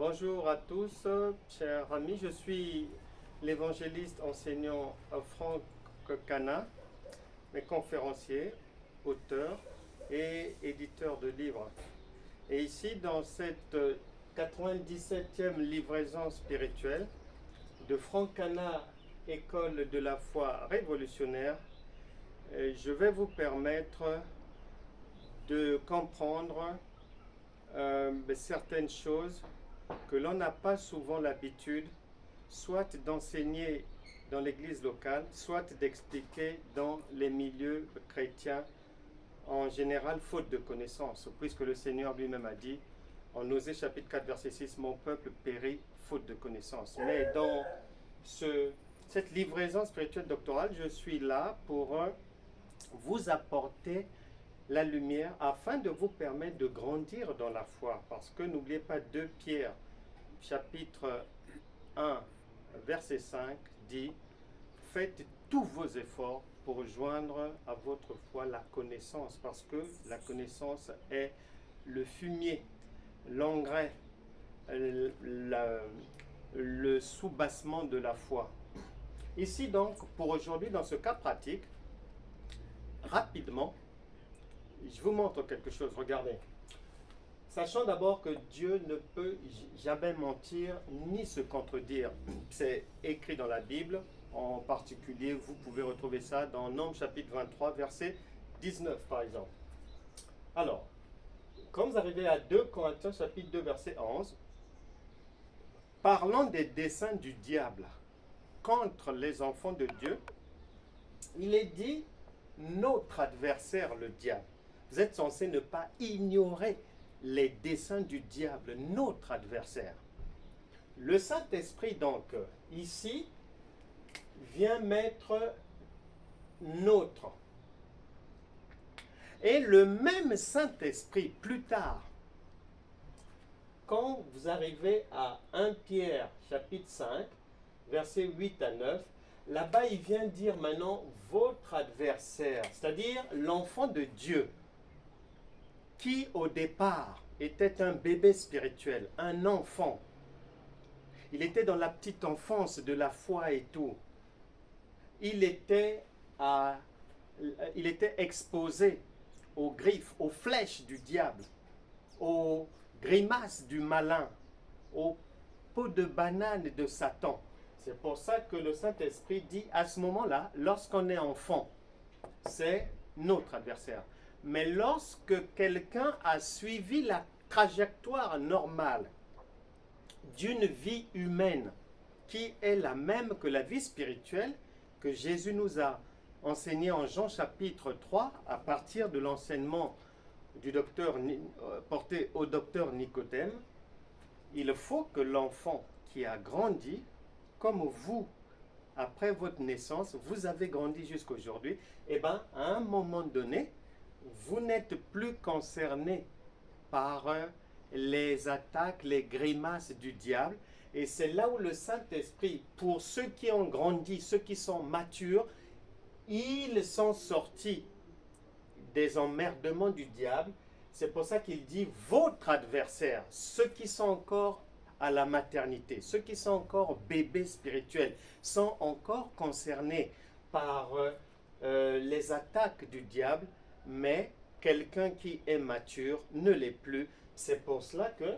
Bonjour à tous, chers amis. Je suis l'évangéliste enseignant Franck Cana, mais conférencier, auteur et éditeur de livres. Et ici, dans cette 97e livraison spirituelle de Franck Cana, École de la foi révolutionnaire, je vais vous permettre de comprendre certaines choses que l'on n'a pas souvent l'habitude soit d'enseigner dans l'église locale, soit d'expliquer dans les milieux chrétiens en général, faute de connaissances, puisque le Seigneur lui-même a dit en Osée chapitre 4 verset 6, mon peuple périt faute de connaissances. Mais dans cette livraison spirituelle doctorale, je suis là pour vous apporter la lumière afin de vous permettre de grandir dans la foi. Parce que n'oubliez pas 2 Pierre chapitre 1 verset 5 dit « Faites tous vos efforts pour joindre à votre foi la connaissance, parce que la connaissance est le fumier, l'engrais, le soubassement de la foi. » Ici donc, pour aujourd'hui, dans ce cas pratique, rapidement, je vous montre quelque chose, regardez. Sachant d'abord que Dieu ne peut jamais mentir ni se contredire. C'est écrit dans la Bible, en particulier, vous pouvez retrouver ça dans Nombres chapitre 23, verset 19 par exemple. Alors, quand vous arrivez à 2 Corinthiens chapitre 2, verset 11, parlant des desseins du diable contre les enfants de Dieu, il est dit notre adversaire, le diable. Vous êtes censé ne pas ignorer les desseins du diable, notre adversaire. Le Saint-Esprit, donc, ici, vient mettre notre. Et le même Saint-Esprit, plus tard, quand vous arrivez à 1 Pierre, chapitre 5, versets 8 à 9, là-bas, il vient dire maintenant votre adversaire, c'est-à-dire l'enfant de Dieu, qui au départ était un bébé spirituel, un enfant. Il était dans la petite enfance de la foi et tout. Il était exposé aux griffes, aux flèches du diable, aux grimaces du malin, aux peaux de banane de Satan. C'est pour ça que le Saint-Esprit dit à ce moment-là, lorsqu'on est enfant, c'est notre adversaire. Mais lorsque quelqu'un a suivi la trajectoire normale d'une vie humaine qui est la même que la vie spirituelle que Jésus nous a enseigné en Jean chapitre 3 à partir de l'enseignement du porté au docteur Nicodème, il faut que l'enfant qui a grandi, comme vous, après votre naissance, vous avez grandi jusqu'à aujourd'hui, et bien à un moment donné, vous n'êtes plus concerné par les attaques, les grimaces du diable. Et c'est là où le Saint-Esprit, pour ceux qui ont grandi, ceux qui sont matures, ils sont sortis des emmerdements du diable. C'est pour ça qu'il dit votre adversaire, ceux qui sont encore à la maternité, ceux qui sont encore bébés spirituels, sont encore concernés par les attaques du diable, mais quelqu'un qui est mature ne l'est plus. C'est pour cela que,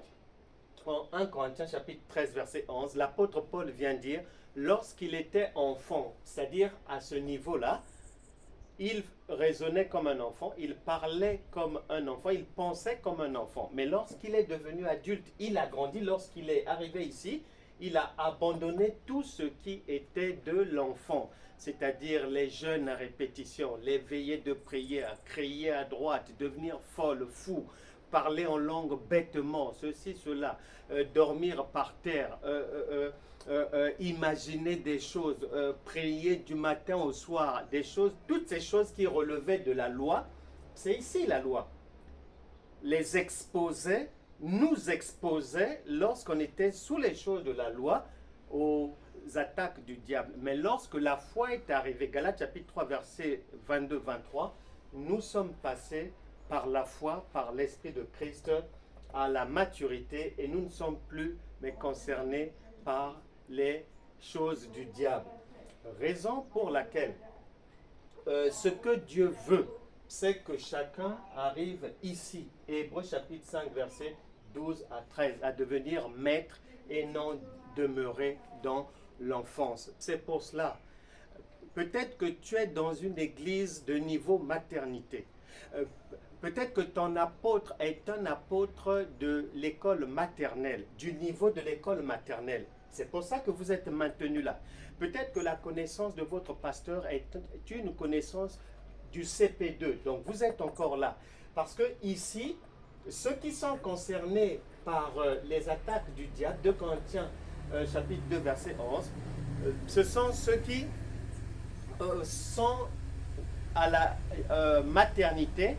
en 1 Corinthiens chapitre 13, verset 11, l'apôtre Paul vient dire, lorsqu'il était enfant, c'est-à-dire à ce niveau-là, il raisonnait comme un enfant, il parlait comme un enfant, il pensait comme un enfant. Mais lorsqu'il est devenu adulte, il a grandi. Lorsqu'il est arrivé ici, il a abandonné tout ce qui était de l'enfant, c'est-à-dire les jeûnes à répétition, les veillées de prière, crier à droite, devenir folle, fou, parler en langue bêtement, ceci, cela, dormir par terre, imaginer des choses, prier du matin au soir, des choses, toutes ces choses qui relevaient de la loi, c'est ici la loi. Les exposait, nous exposait lorsqu'on était sous les choses de la loi aux attaques du diable. Mais lorsque la foi est arrivée, Galates chapitre 3 verset 22-23, nous sommes passés par la foi, par l'Esprit de Christ à la maturité et nous ne sommes plus mais concernés par les choses du diable. Raison pour laquelle ce que Dieu veut, c'est que chacun arrive ici, Hébreux chapitre 5, verset 12 à 13, à devenir maître et non demeurer dans l'enfance. C'est pour cela, peut-être que tu es dans une église de niveau maternité. Peut-être que ton apôtre est un apôtre de l'école maternelle, du niveau de l'école maternelle. C'est pour ça que vous êtes maintenu là. Peut-être que la connaissance de votre pasteur est une connaissance du CP2. Donc vous êtes encore là. Parce que ici, ceux qui sont concernés par les attaques du diable, 2 Corinthiens chapitre 2 verset 11, ce sont ceux qui sont à la maternité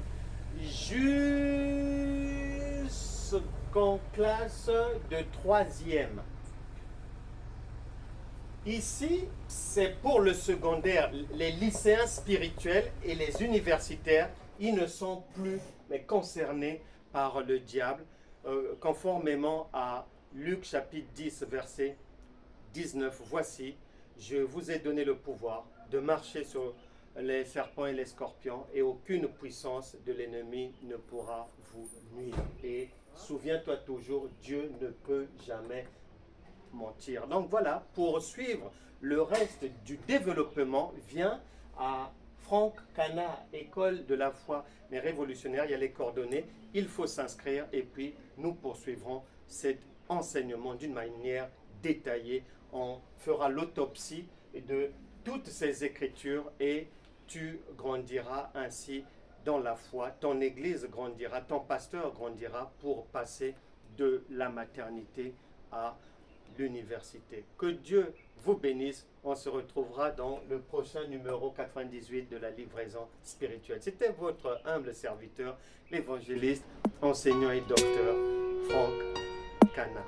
jusqu'en classe de 3e. Ici, c'est pour le secondaire, les lycéens spirituels et les universitaires, ils ne sont plus mais concernés par le diable, conformément à Luc chapitre 10, verset 19. Voici, je vous ai donné le pouvoir de marcher sur les serpents et les scorpions, et aucune puissance de l'ennemi ne pourra vous nuire. Et souviens-toi toujours, Dieu ne peut jamais mentir. Donc voilà, pour suivre le reste du développement, viens à Franck Cana, École de la foi mais révolutionnaire, il y a les coordonnées, il faut s'inscrire et puis nous poursuivrons cet enseignement d'une manière détaillée. On fera l'autopsie de toutes ces écritures et tu grandiras ainsi dans la foi, ton église grandira, ton pasteur grandira pour passer de la maternité à l'université. Que Dieu vous bénisse. On se retrouvera dans le prochain numéro 98 de la livraison spirituelle. C'était votre humble serviteur, l'évangéliste, enseignant et docteur Franck Cana.